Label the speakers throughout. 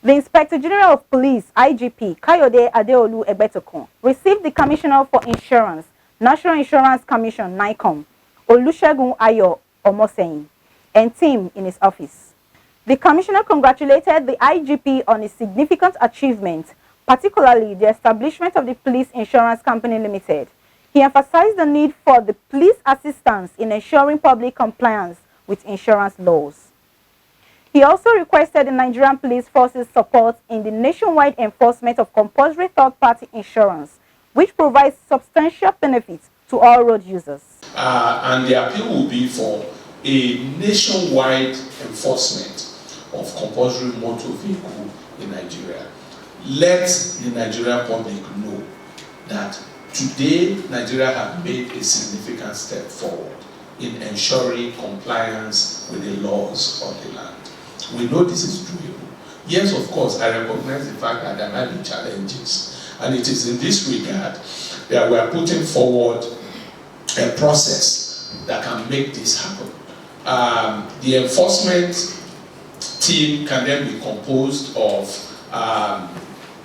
Speaker 1: The Inspector General of Police, IGP, KAYODE ADEOLU EGBETOKUN, received the Commissioner for Insurance, National Insurance Commission, NAICOM, OLUSEGUN OMOSEHIN, and team in his office. The Commissioner congratulated the IGP on his significant achievement, particularly the establishment of the Police Insurance Company Limited. He emphasized the need for the police assistance in ensuring public compliance with insurance laws. He also requested the Nigerian Police Force's support in the nationwide enforcement of compulsory third-party insurance, which provides substantial benefits to all road users.
Speaker 2: And the appeal will be for a nationwide enforcement of compulsory motor vehicle in Nigeria. Let the Nigerian public know that today Nigeria has made a significant step forward in ensuring compliance with the laws of the land. We know this is doable. Yes, of course, I recognize the fact that there might be challenges, and it is in this regard that we are putting forward a process that can make this happen. The enforcement team can then be composed of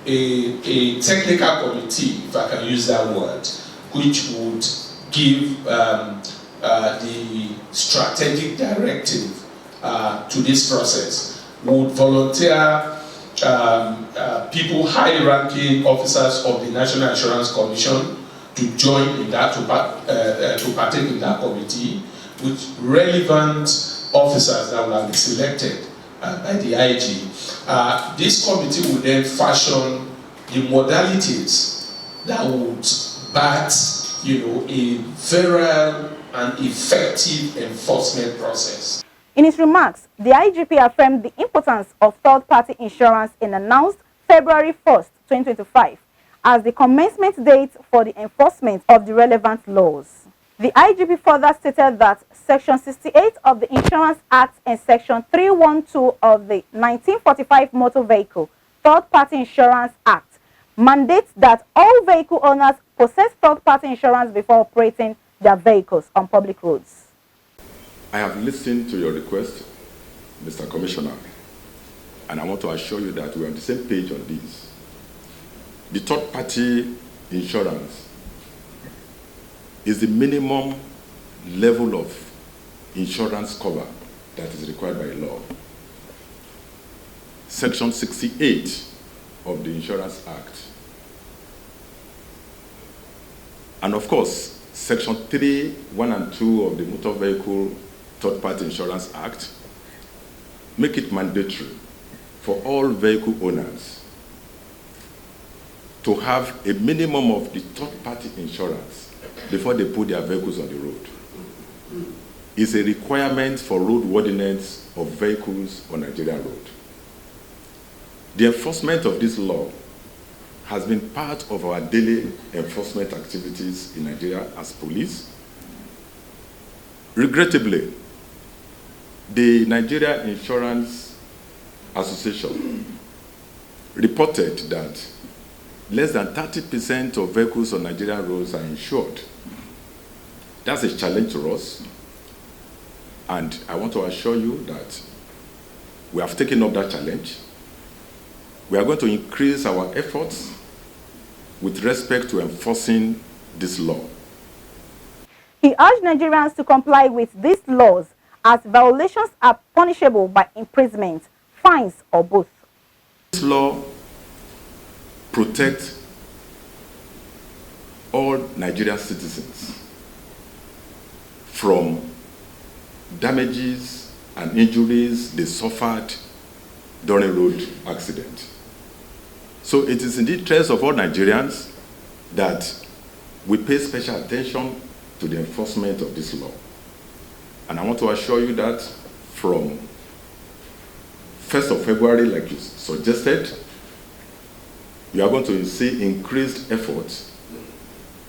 Speaker 2: a technical committee, if I can use that word, which would give the strategic directive to this process, would volunteer people, high-ranking officers of the National Insurance Commission to join in that, to partake in that committee, with relevant officers that will have been selected by the IG. This committee will then fashion the modalities that would back, a virile and effective enforcement process.
Speaker 1: In his remarks, the IGP affirmed the importance of third-party insurance and announced February 1st, 2025, as the commencement date for the enforcement of the relevant laws. The IGP further stated that Section 68 of the Insurance Act and Section 312 of the 1945 Motor Vehicle Third-Party Insurance Act mandates that all vehicle owners possess third-party insurance before operating their vehicles on public roads.
Speaker 3: I have listened to your request, Mr. Commissioner, and I want to assure you that we are on the same page on this. The third-party insurance is the minimum level of insurance cover that is required by law. Section 68 of the Insurance Act. And of course, Section 3, 1 and 2 of the Motor Vehicle Third-Party Insurance Act make it mandatory for all vehicle owners to have a minimum of the third-party insurance before they put their vehicles on the road. It's a requirement for roadworthiness of vehicles on Nigerian road. The enforcement of this law has been part of our daily enforcement activities in Nigeria as police. Regrettably, the Nigeria Insurance Association reported that less than 30% of vehicles on Nigerian roads are insured. That's a challenge to us, and I want to assure you that we have taken up that challenge. We are going to increase our efforts with respect to enforcing this law.
Speaker 1: He urged Nigerians to comply with these laws, as violations are punishable by imprisonment, fines, or both.
Speaker 3: This law protects all Nigerian citizens from damages and injuries they suffered during a road accident. So it is in the interest of all Nigerians that we pay special attention to the enforcement of this law. And I want to assure you that from 1st of February, like you suggested, you are going to see increased efforts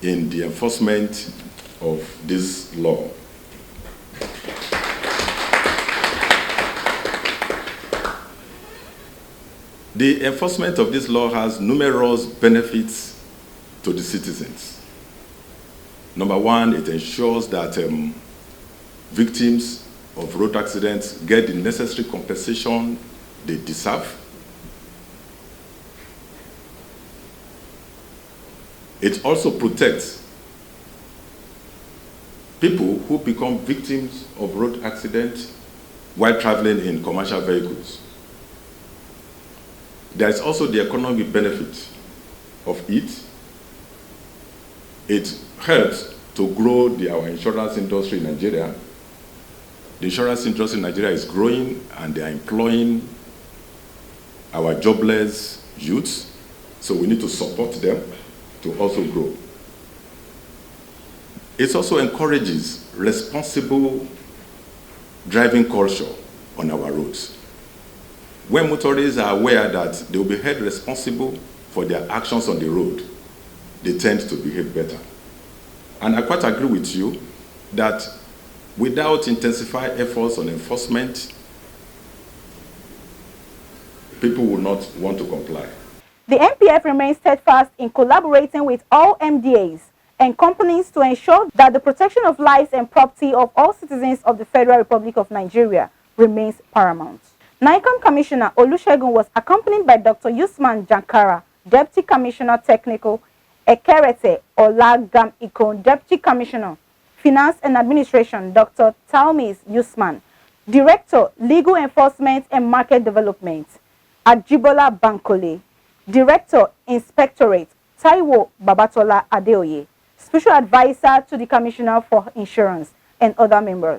Speaker 3: in the enforcement of this law. The enforcement of this law has numerous benefits to the citizens. Number one, it ensures that victims of road accidents get the necessary compensation they deserve. It also protects people who become victims of road accidents while traveling in commercial vehicles. There is also the economic benefit of it. It helps to grow our insurance industry in Nigeria. The insurance industry in Nigeria is growing, and they are employing our jobless youths, so we need to support them to also grow. It also encourages responsible driving culture on our roads. When motorists are aware that they will be held responsible for their actions on the road, they tend to behave better. And I quite agree with you that without intensified efforts on enforcement, people will not want to comply.
Speaker 1: The NPF remains steadfast in collaborating with all MDAs and companies to ensure that the protection of lives and property of all citizens of the Federal Republic of Nigeria remains paramount. NAICOM Commissioner OLUSEGUN was accompanied by Dr. Usman Jankara, Deputy Commissioner Technical, Ekerete Olagam-Ikon, Deputy Commissioner, Finance and Administration, Dr. Talmis Usman, Director, Legal Enforcement and Market Development, Ajibola Bankole, Director, Inspectorate, Taiwo Babatola Adeoye, Special Advisor to the Commissioner for Insurance, and other members.